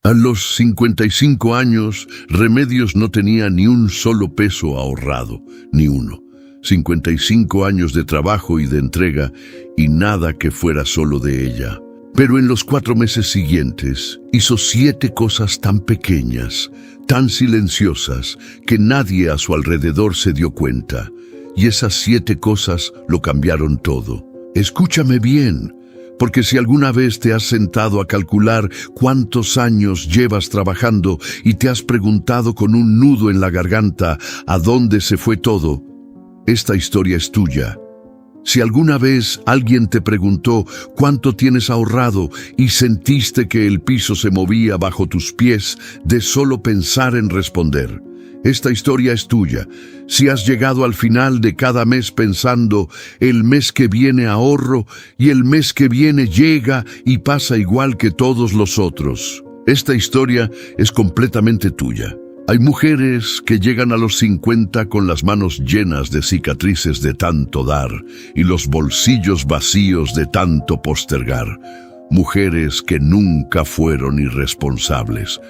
A los 55 años, Remedios no tenía ni un solo peso ahorrado, ni uno. 55 años de trabajo y de entrega, y nada que fuera solo de ella. Pero en los 4 meses siguientes, hizo 7 cosas tan pequeñas, tan silenciosas, que nadie a su alrededor se dio cuenta. Y esas 7 cosas lo cambiaron todo. Escúchame bien, porque si alguna vez te has sentado a calcular cuántos años llevas trabajando y te has preguntado con un nudo en la garganta a dónde se fue todo, esta historia es tuya. Si alguna vez alguien te preguntó cuánto tienes ahorrado y sentiste que el piso se movía bajo tus pies de solo pensar en responder, esta historia es tuya. Si has llegado al final de cada mes pensando, el mes que viene ahorro y el mes que viene llega y pasa igual que todos los otros, esta historia es completamente tuya. Hay mujeres que llegan a los 50 con las manos llenas de cicatrices de tanto dar y los bolsillos vacíos de tanto postergar. Mujeres que nunca fueron irresponsables,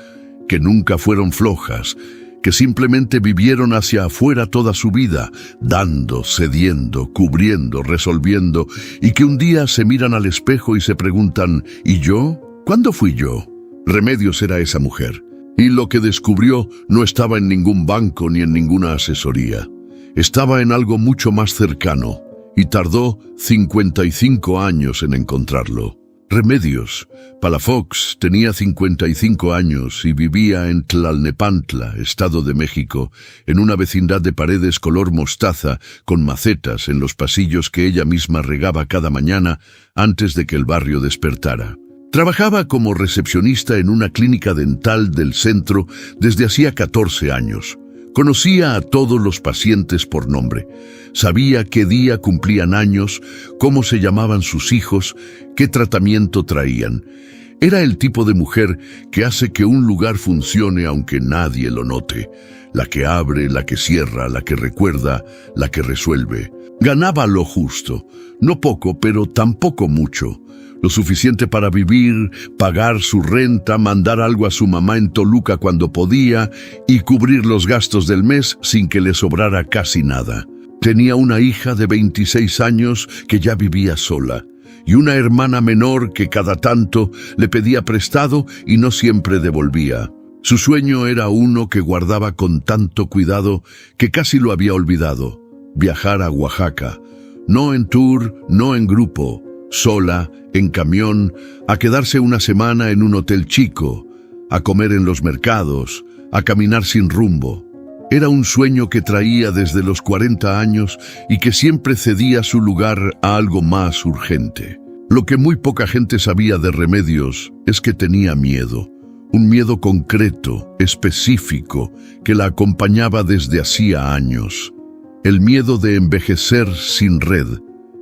que nunca fueron flojas, que simplemente vivieron hacia afuera toda su vida, dando, cediendo, cubriendo, resolviendo, y que un día se miran al espejo y se preguntan, ¿y yo? ¿Cuándo fui yo? Remedios era esa mujer. Y lo que descubrió no estaba en ningún banco ni en ninguna asesoría. Estaba en algo mucho más cercano, y tardó 55 años en encontrarlo. Remedios Palafox tenía 55 años y vivía en Tlalnepantla, Estado de México, en una vecindad de paredes color mostaza con macetas en los pasillos que ella misma regaba cada mañana antes de que el barrio despertara. Trabajaba como recepcionista en una clínica dental del centro desde hacía 14 años. Conocía a todos los pacientes por nombre. Sabía qué día cumplían años, cómo se llamaban sus hijos, qué tratamiento traían. Era el tipo de mujer que hace que un lugar funcione aunque nadie lo note. La que abre, la que cierra, la que recuerda, la que resuelve. Ganaba lo justo, no poco, pero tampoco mucho. Lo suficiente para vivir, pagar su renta, mandar algo a su mamá en Toluca cuando podía y cubrir los gastos del mes sin que le sobrara casi nada. Tenía una hija de 26 años que ya vivía sola y una hermana menor que cada tanto le pedía prestado y no siempre devolvía. Su sueño era uno que guardaba con tanto cuidado que casi lo había olvidado: viajar a Oaxaca, no en tour, no en grupo, sola, en camión, a quedarse una semana en un hotel chico, a comer en los mercados, a caminar sin rumbo. Era un sueño que traía desde los 40 años y que siempre cedía su lugar a algo más urgente. Lo que muy poca gente sabía de Remedios es que tenía miedo, un miedo concreto, específico, que la acompañaba desde hacía años. El miedo de envejecer sin red,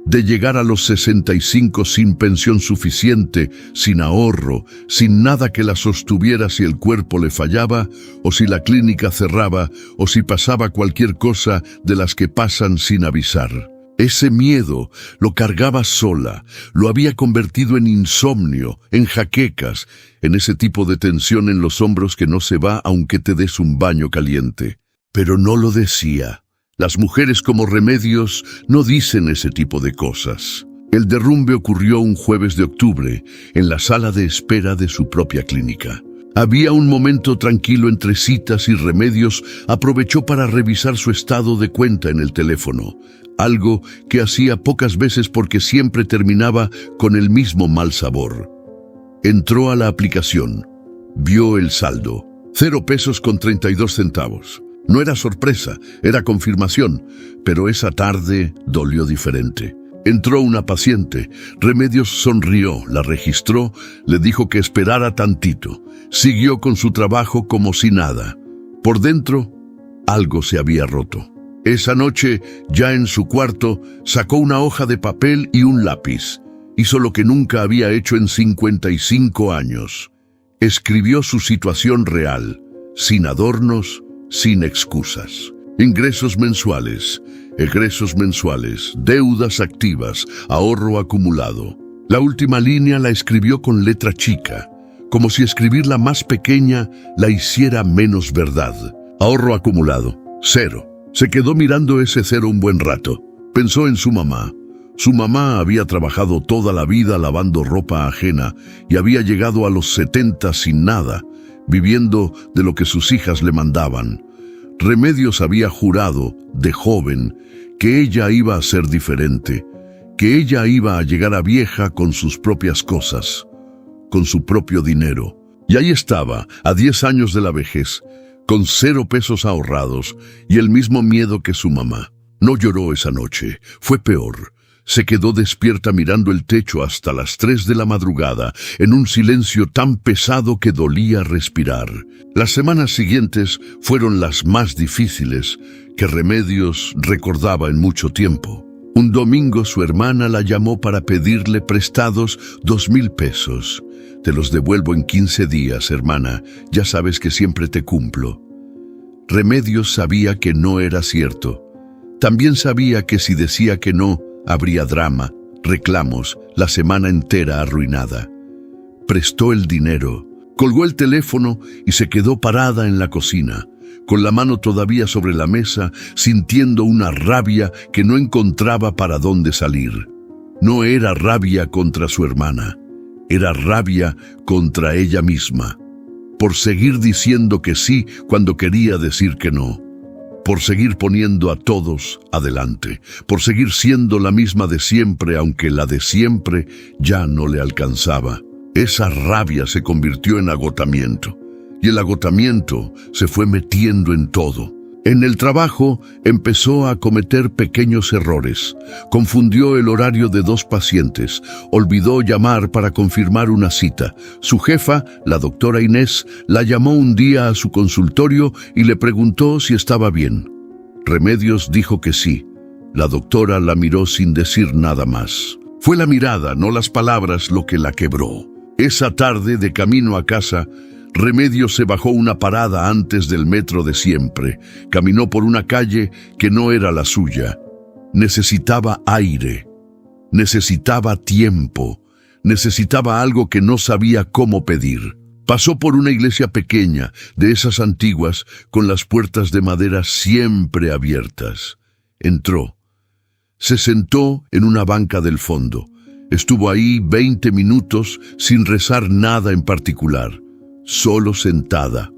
de llegar a los 65 sin pensión suficiente, sin ahorro, sin nada que la sostuviera si el cuerpo le fallaba, o si la clínica cerraba, o si pasaba cualquier cosa de las que pasan sin avisar. Ese miedo lo cargaba sola, lo había convertido en insomnio, en jaquecas, en ese tipo de tensión en los hombros que no se va aunque te des un baño caliente. Pero no lo decía. Las mujeres como Remedios no dicen ese tipo de cosas. El derrumbe ocurrió un jueves de octubre, en la sala de espera de su propia clínica. Había un momento tranquilo entre citas y Remedios aprovechó para revisar su estado de cuenta en el teléfono, algo que hacía pocas veces porque siempre terminaba con el mismo mal sabor. Entró a la aplicación, vio el saldo, 0 pesos con 32 centavos. No era sorpresa, era confirmación, pero esa tarde dolió diferente. Entró una paciente. Remedios sonrió, la registró, le dijo que esperara tantito. Siguió con su trabajo como si nada. Por dentro, algo se había roto. Esa noche, ya en su cuarto, sacó una hoja de papel y un lápiz. Hizo lo que nunca había hecho en 55 años. Escribió su situación real, sin adornos, sin excusas. Ingresos mensuales, egresos mensuales, deudas activas, ahorro acumulado. La última línea la escribió con letra chica, como si escribir la más pequeña la hiciera menos verdad. Ahorro acumulado, 0. Se quedó mirando ese 0 un buen rato. Pensó en su mamá. Su mamá había trabajado toda la vida lavando ropa ajena y había llegado a los 70 sin nada, viviendo de lo que sus hijas le mandaban. Remedios había jurado, de joven, que ella iba a ser diferente, que ella iba a llegar a vieja con sus propias cosas, con su propio dinero. Y ahí estaba, a 10 años de la vejez, con 0 pesos ahorrados y el mismo miedo que su mamá. No lloró esa noche, fue peor. Se quedó despierta mirando el techo hasta las 3 de la madrugada, en un silencio tan pesado que dolía respirar. Las semanas siguientes fueron las más difíciles que Remedios recordaba en mucho tiempo. Un domingo su hermana la llamó para pedirle prestados 2,000 pesos. Te los devuelvo en 15 días, hermana, ya sabes que siempre te cumplo. Remedios sabía que no era cierto. También sabía que si decía que no, habría drama, reclamos, la semana entera arruinada. Prestó el dinero, colgó el teléfono y se quedó parada en la cocina, con la mano todavía sobre la mesa, sintiendo una rabia que no encontraba para dónde salir. No era rabia contra su hermana, era rabia contra ella misma, por seguir diciendo que sí cuando quería decir que no. Por seguir poniendo a todos adelante, por seguir siendo la misma de siempre, aunque la de siempre ya no le alcanzaba. Esa rabia se convirtió en agotamiento, y el agotamiento se fue metiendo en todo. En el trabajo empezó a cometer pequeños errores. Confundió el horario de 2 pacientes. Olvidó llamar para confirmar una cita. Su jefa, la doctora Inés, la llamó un día a su consultorio y le preguntó si estaba bien. Remedios dijo que sí. La doctora la miró sin decir nada más. Fue la mirada, no las palabras, lo que la quebró. Esa tarde, de camino a casa, Remedios se bajó una parada antes del metro de siempre. Caminó por una calle que no era la suya. Necesitaba aire. Necesitaba tiempo. Necesitaba algo que no sabía cómo pedir. Pasó por una iglesia pequeña, de esas antiguas, con las puertas de madera siempre abiertas. Entró. Se sentó en una banca del fondo. Estuvo ahí 20 minutos sin rezar nada en particular. Solo sentada,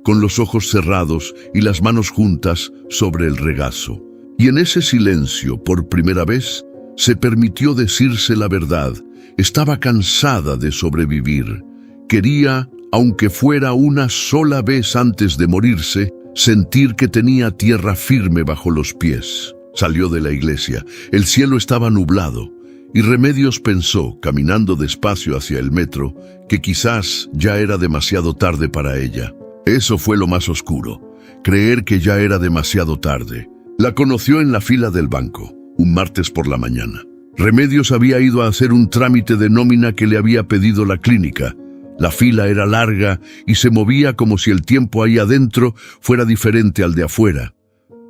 con los ojos cerrados y las manos juntas sobre el regazo. Y en ese silencio, por primera vez, se permitió decirse la verdad. Estaba cansada de sobrevivir. Quería, aunque fuera una sola vez antes de morirse, sentir que tenía tierra firme bajo los pies. Salió de la iglesia. El cielo estaba nublado. Y Remedios pensó, caminando despacio hacia el metro, que quizás ya era demasiado tarde para ella. Eso fue lo más oscuro, creer que ya era demasiado tarde. La conoció en la fila del banco, un martes por la mañana. Remedios había ido a hacer un trámite de nómina que le había pedido la clínica. La fila era larga y se movía como si el tiempo ahí adentro fuera diferente al de afuera.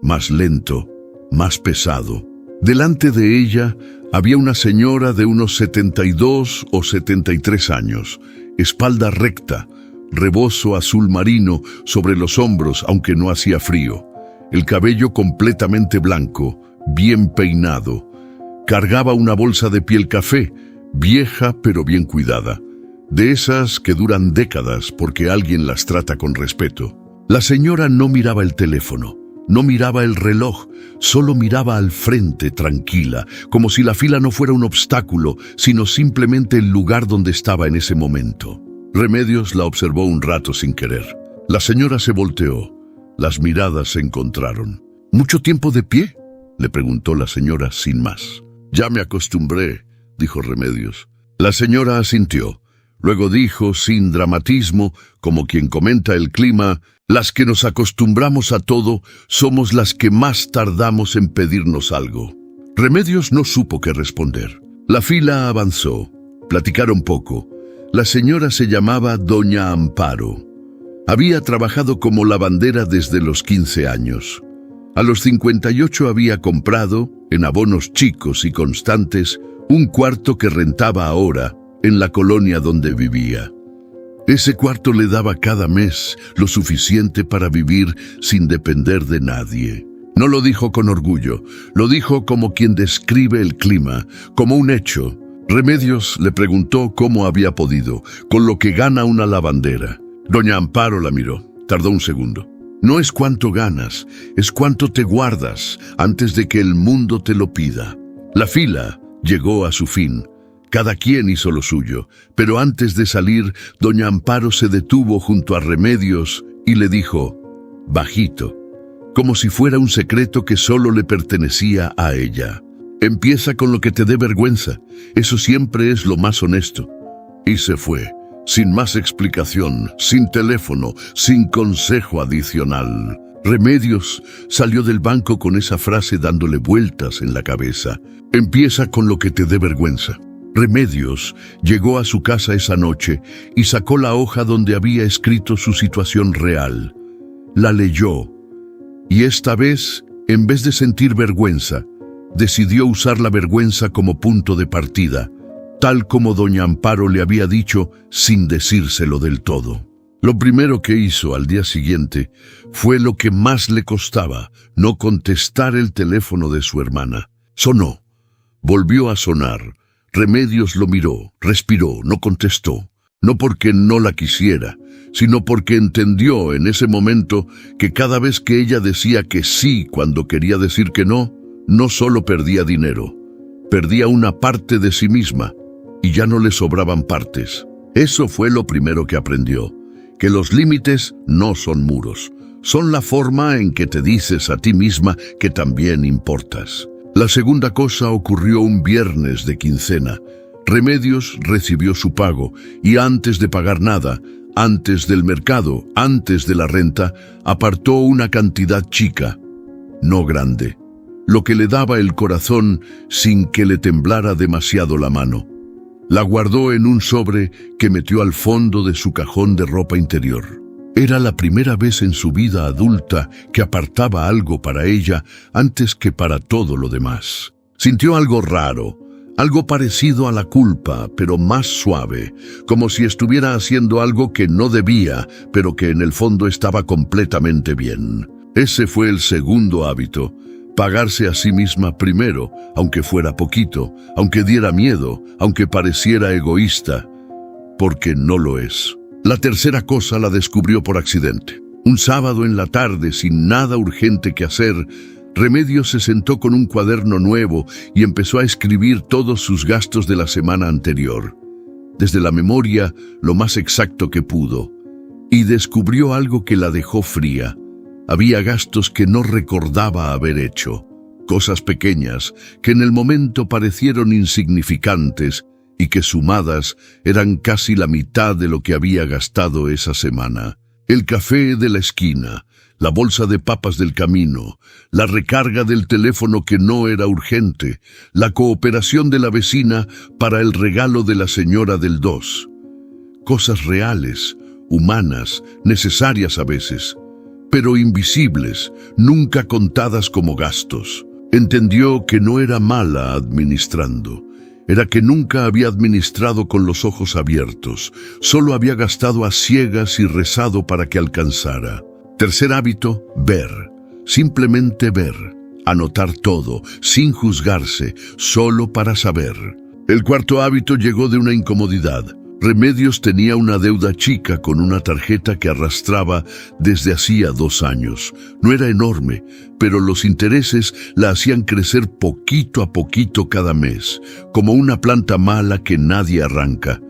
Más lento, más pesado. Delante de ella había una señora de unos 72 o 73 años, espalda recta, rebozo azul marino sobre los hombros aunque no hacía frío, el cabello completamente blanco, bien peinado. Cargaba una bolsa de piel café, vieja pero bien cuidada, de esas que duran décadas porque alguien las trata con respeto. La señora no miraba el teléfono. No miraba el reloj, solo miraba al frente tranquila, como si la fila no fuera un obstáculo, sino simplemente el lugar donde estaba en ese momento. Remedios la observó un rato sin querer. La señora se volteó. Las miradas se encontraron. ¿Mucho tiempo de pie?, le preguntó la señora sin más. Ya me acostumbré, dijo Remedios. La señora asintió. Luego dijo, sin dramatismo, como quien comenta el clima: las que nos acostumbramos a todo somos las que más tardamos en pedirnos algo. Remedios no supo qué responder. La fila avanzó. Platicaron poco. La señora se llamaba Doña Amparo. Había trabajado como lavandera desde los 15 años. A los 58 había comprado, en abonos chicos y constantes, un cuarto que rentaba ahora en la colonia donde vivía. Ese cuarto le daba cada mes lo suficiente para vivir sin depender de nadie. No lo dijo con orgullo, lo dijo como quien describe el clima, como un hecho. Remedios le preguntó cómo había podido, con lo que gana una lavandera. Doña Amparo la miró. Tardó un segundo. No es cuánto ganas, es cuánto te guardas antes de que el mundo te lo pida. La fila llegó a su fin. Cada quien hizo lo suyo, pero antes de salir, doña Amparo se detuvo junto a Remedios y le dijo, bajito, como si fuera un secreto que solo le pertenecía a ella. Empieza con lo que te dé vergüenza, eso siempre es lo más honesto. Y se fue, sin más explicación, sin teléfono, sin consejo adicional. Remedios salió del banco con esa frase dándole vueltas en la cabeza. Empieza con lo que te dé vergüenza. Remedios llegó a su casa esa noche y sacó la hoja donde había escrito su situación real. La leyó y esta vez, en vez de sentir vergüenza, decidió usar la vergüenza como punto de partida, tal como doña Amparo le había dicho sin decírselo del todo. Lo primero que hizo al día siguiente fue lo que más le costaba, no contestar el teléfono de su hermana. Sonó, volvió a sonar. Remedios lo miró, respiró, no contestó. No porque no la quisiera, sino porque entendió en ese momento que cada vez que ella decía que sí cuando quería decir que no, no solo perdía dinero, perdía una parte de sí misma y ya no le sobraban partes. Eso fue lo primero que aprendió, que los límites no son muros, son la forma en que te dices a ti misma que también importas. La segunda cosa ocurrió un viernes de quincena. Remedios recibió su pago y antes de pagar nada, antes del mercado, antes de la renta, apartó una cantidad chica, no grande, lo que le daba el corazón sin que le temblara demasiado la mano. La guardó en un sobre que metió al fondo de su cajón de ropa interior. Era la primera vez en su vida adulta que apartaba algo para ella antes que para todo lo demás. Sintió algo raro, algo parecido a la culpa, pero más suave, como si estuviera haciendo algo que no debía, pero que en el fondo estaba completamente bien. Ese fue el segundo hábito, pagarse a sí misma primero, aunque fuera poquito, aunque diera miedo, aunque pareciera egoísta, porque no lo es. La tercera cosa la descubrió por accidente. Un sábado en la tarde, sin nada urgente que hacer, Remedios se sentó con un cuaderno nuevo y empezó a escribir todos sus gastos de la semana anterior, desde la memoria lo más exacto que pudo, y descubrió algo que la dejó fría. Había gastos que no recordaba haber hecho, cosas pequeñas que en el momento parecieron insignificantes y que sumadas eran casi la mitad de lo que había gastado esa semana. El café de la esquina, la bolsa de papas del camino, la recarga del teléfono que no era urgente, la cooperación de la vecina para el regalo de la señora del 2. Cosas reales, humanas, necesarias a veces, pero invisibles, nunca contadas como gastos. Entendió que no era mala administrando. Era que nunca había administrado con los ojos abiertos, solo había gastado a ciegas y rezado para que alcanzara. Tercer hábito, ver, simplemente ver, anotar todo, sin juzgarse, solo para saber. El cuarto hábito llegó de una incomodidad. Remedios tenía una deuda chica con una tarjeta que arrastraba desde hacía 2 años. No era enorme, pero los intereses la hacían crecer poquito a poquito cada mes, como una planta mala que nadie arranca.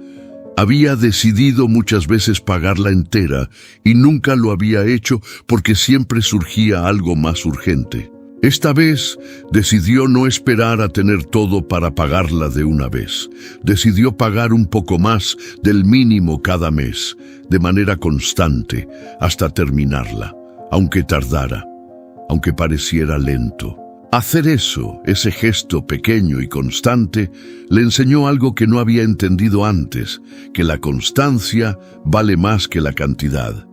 Había decidido muchas veces pagarla entera y nunca lo había hecho porque siempre surgía algo más urgente. Esta vez decidió no esperar a tener todo para pagarla de una vez. Decidió pagar un poco más del mínimo cada mes, de manera constante, hasta terminarla, aunque tardara, aunque pareciera lento. Hacer eso, ese gesto pequeño y constante, le enseñó algo que no había entendido antes, que la constancia vale más que la cantidad.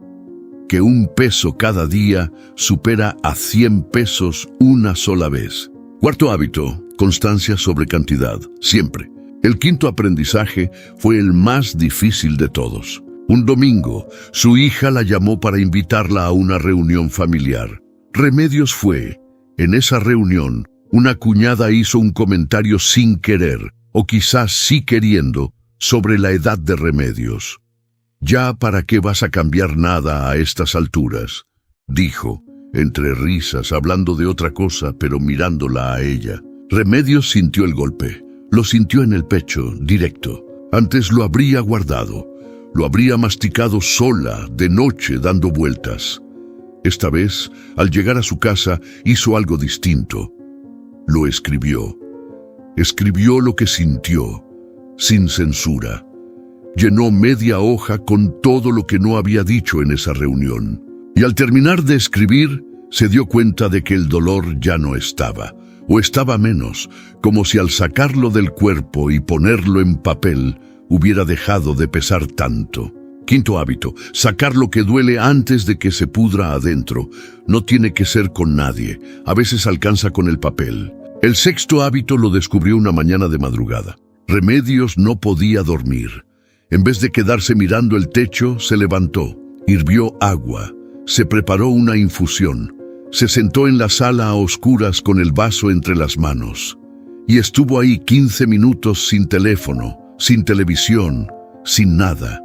Que un peso cada día supera a 100 pesos una sola vez. Cuarto hábito, constancia sobre cantidad, siempre. El quinto aprendizaje fue el más difícil de todos. Un domingo, su hija la llamó para invitarla a una reunión familiar. Remedios fue. En esa reunión, una cuñada hizo un comentario sin querer, o quizás sí queriendo, sobre la edad de Remedios. «¿Ya para qué vas a cambiar nada a estas alturas?», dijo, entre risas, hablando de otra cosa, pero mirándola a ella. Remedios sintió el golpe. Lo sintió en el pecho, directo. Antes lo habría guardado. Lo habría masticado sola, de noche, dando vueltas. Esta vez, al llegar a su casa, hizo algo distinto. Lo escribió. Escribió lo que sintió, sin censura. Llenó media hoja con todo lo que no había dicho en esa reunión. Y al terminar de escribir, se dio cuenta de que el dolor ya no estaba, o estaba menos, como si al sacarlo del cuerpo y ponerlo en papel, hubiera dejado de pesar tanto. Quinto hábito, sacar lo que duele antes de que se pudra adentro. No tiene que ser con nadie, a veces alcanza con el papel. El sexto hábito lo descubrió una mañana de madrugada. Remedios no podía dormir. En vez de quedarse mirando el techo, se levantó, hirvió agua, se preparó una infusión, se sentó en la sala a oscuras con el vaso entre las manos y estuvo ahí 15 minutos sin teléfono, sin televisión, sin nada,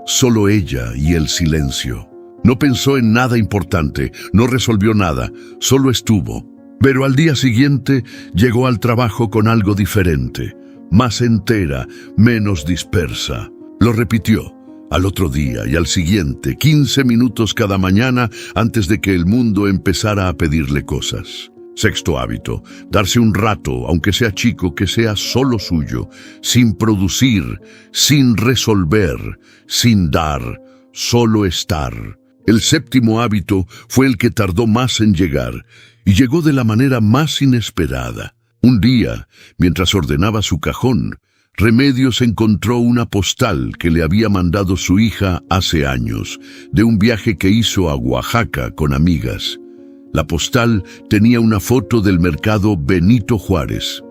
solo ella y el silencio. No pensó en nada importante, no resolvió nada, solo estuvo. Pero al día siguiente llegó al trabajo con algo diferente, más entera, menos dispersa. Lo repitió. Al otro día y al siguiente, 15 minutos cada mañana antes de que el mundo empezara a pedirle cosas. Sexto hábito, darse un rato, aunque sea chico, que sea solo suyo, sin producir, sin resolver, sin dar, solo estar. El séptimo hábito fue el que tardó más en llegar y llegó de la manera más inesperada. Un día, mientras ordenaba su cajón, Remedios encontró una postal que le había mandado su hija hace años, de un viaje que hizo a Oaxaca con amigas. La postal tenía una foto del mercado Benito Juárez.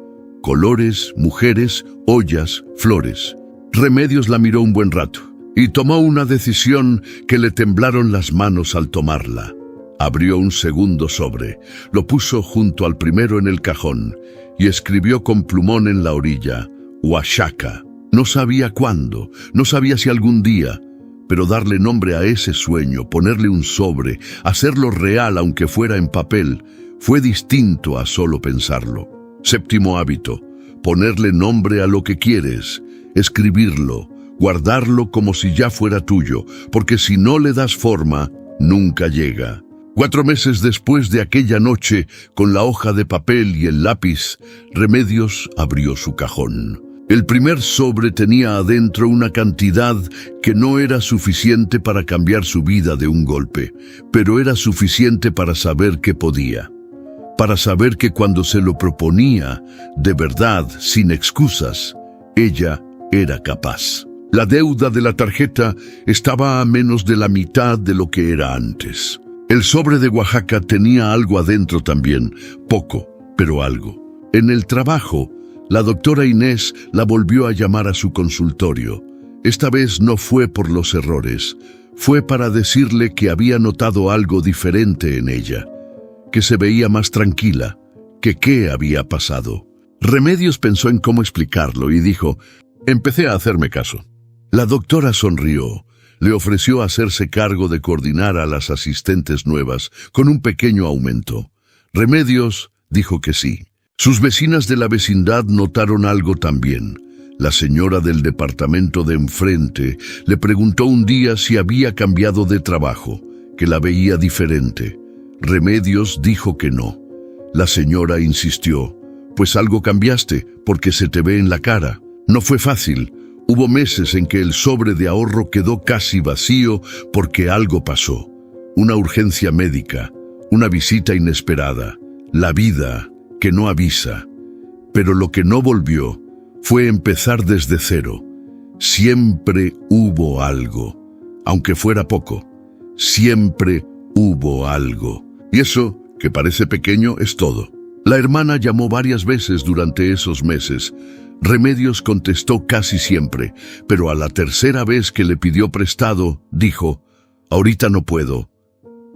Colores, mujeres, ollas, flores. Remedios la miró un buen rato y tomó una decisión que le temblaron las manos al tomarla. Abrió un segundo sobre, lo puso junto al primero en el cajón y escribió con plumón en la orilla: Oaxaca. No sabía cuándo, no sabía si algún día, pero darle nombre a ese sueño, ponerle un sobre, hacerlo real aunque fuera en papel, fue distinto a solo pensarlo. Séptimo hábito, ponerle nombre a lo que quieres, escribirlo, guardarlo como si ya fuera tuyo, porque si no le das forma, nunca llega. 4 meses después de aquella noche, con la hoja de papel y el lápiz, Remedios abrió su cajón. El primer sobre tenía adentro una cantidad que no era suficiente para cambiar su vida de un golpe, pero era suficiente para saber que podía. Para saber que cuando se lo proponía, de verdad, sin excusas, ella era capaz. La deuda de la tarjeta estaba a menos de la mitad de lo que era antes. El sobre de Oaxaca tenía algo adentro también, poco, pero algo. En el trabajo, la doctora Inés la volvió a llamar a su consultorio. Esta vez no fue por los errores, fue para decirle que había notado algo diferente en ella, que se veía más tranquila, que qué había pasado. Remedios pensó en cómo explicarlo y dijo: empecé a hacerme caso. La doctora sonrió, le ofreció hacerse cargo de coordinar a las asistentes nuevas con un pequeño aumento. Remedios dijo que sí. Sus vecinas de la vecindad notaron algo también. La señora del departamento de enfrente le preguntó un día si había cambiado de trabajo, que la veía diferente. Remedios dijo que no. La señora insistió: pues algo cambiaste, porque se te ve en la cara. No fue fácil. Hubo meses en que el sobre de ahorro quedó casi vacío porque algo pasó. Una urgencia médica, una visita inesperada, la vida que no avisa. Pero lo que no volvió fue empezar desde cero. Siempre hubo algo, aunque fuera poco. Siempre hubo algo. Y eso, que parece pequeño, es todo. La hermana llamó varias veces durante esos meses. Remedios contestó casi siempre, pero a la tercera vez que le pidió prestado, dijo: «Ahorita no puedo».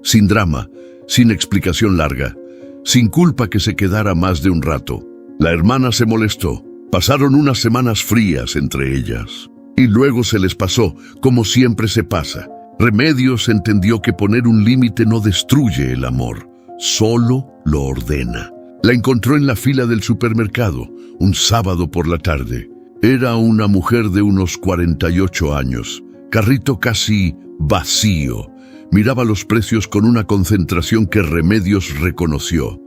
Sin drama, sin explicación larga, sin culpa que se quedara más de un rato. La hermana se molestó. Pasaron unas semanas frías entre ellas. Y luego se les pasó, como siempre se pasa. Remedios entendió que poner un límite no destruye el amor, solo lo ordena. La encontró en la fila del supermercado, un sábado por la tarde. Era una mujer de unos 48 años, carrito casi vacío. Miraba los precios con una concentración que Remedios reconoció.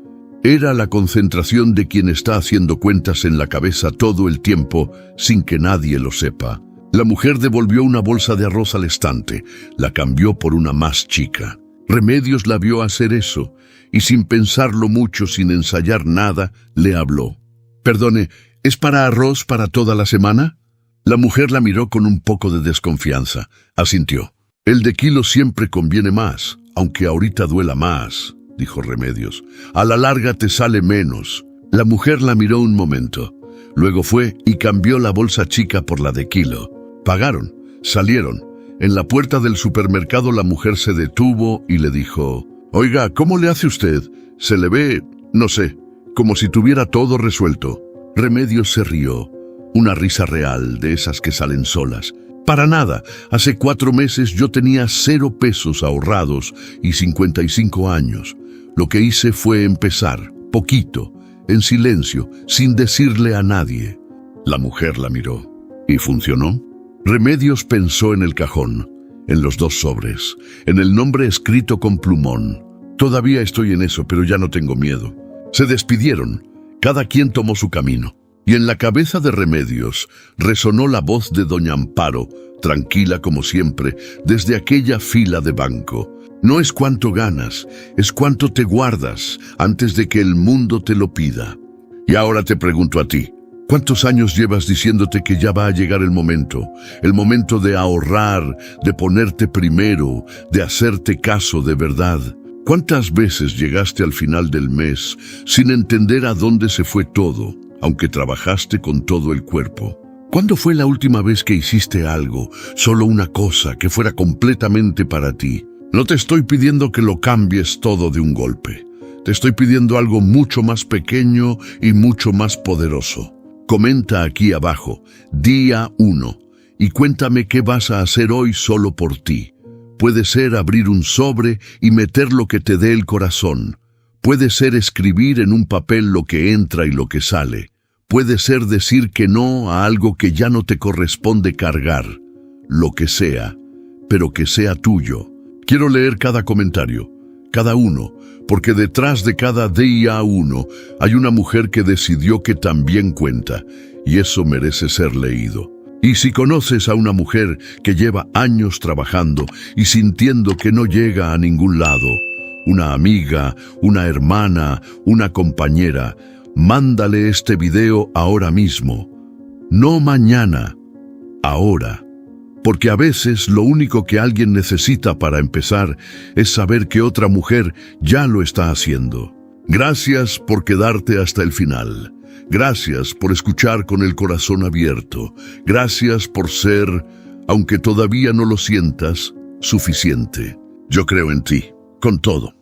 Era la concentración de quien está haciendo cuentas en la cabeza todo el tiempo sin que nadie lo sepa. La mujer devolvió una bolsa de arroz al estante, la cambió por una más chica. Remedios la vio hacer eso, y sin pensarlo mucho, sin ensayar nada, le habló. «Perdone, ¿es para arroz para toda la semana?» La mujer la miró con un poco de desconfianza. Asintió. «El de kilo siempre conviene más, aunque ahorita duela más», dijo Remedios. «A la larga te sale menos». La mujer la miró un momento. Luego fue y cambió la bolsa chica por la de kilo. Pagaron, salieron. En la puerta del supermercado la mujer se detuvo y le dijo: «Oiga, ¿cómo le hace usted? Se le ve, no sé, como si tuviera todo resuelto». Remedios se rió. Una risa real, de esas que salen solas. «Para nada. Hace 4 meses yo tenía 0 pesos ahorrados y 55 años. Lo que hice fue empezar, poquito, en silencio, sin decirle a nadie». La mujer la miró. ¿Y funcionó? Remedios pensó en el cajón, en los 2 sobres, en el nombre escrito con plumón. «Todavía estoy en eso, pero ya no tengo miedo». Se despidieron. Cada quien tomó su camino. Y en la cabeza de Remedios resonó la voz de doña Amparo, tranquila como siempre, desde aquella fila de banco. «No es cuánto ganas, es cuánto te guardas antes de que el mundo te lo pida». Y ahora te pregunto a ti, ¿cuántos años llevas diciéndote que ya va a llegar el momento de ahorrar, de ponerte primero, de hacerte caso de verdad? ¿Cuántas veces llegaste al final del mes sin entender a dónde se fue todo, aunque trabajaste con todo el cuerpo? ¿Cuándo fue la última vez que hiciste algo, solo una cosa, que fuera completamente para ti? No te estoy pidiendo que lo cambies todo de un golpe. Te estoy pidiendo algo mucho más pequeño y mucho más poderoso. Comenta aquí abajo, día 1, y cuéntame qué vas a hacer hoy solo por ti. Puede ser abrir un sobre y meter lo que te dé el corazón. Puede ser escribir en un papel lo que entra y lo que sale. Puede ser decir que no a algo que ya no te corresponde cargar. Lo que sea, pero que sea tuyo. Quiero leer cada comentario, cada uno, porque detrás de cada día 1 hay una mujer que decidió que también cuenta, y eso merece ser leído. Y si conoces a una mujer que lleva años trabajando y sintiendo que no llega a ningún lado, una amiga, una hermana, una compañera, mándale este video ahora mismo. No mañana, ahora. Porque a veces lo único que alguien necesita para empezar es saber que otra mujer ya lo está haciendo. Gracias por quedarte hasta el final. Gracias por escuchar con el corazón abierto. Gracias por ser, aunque todavía no lo sientas, suficiente. Yo creo en ti, con todo.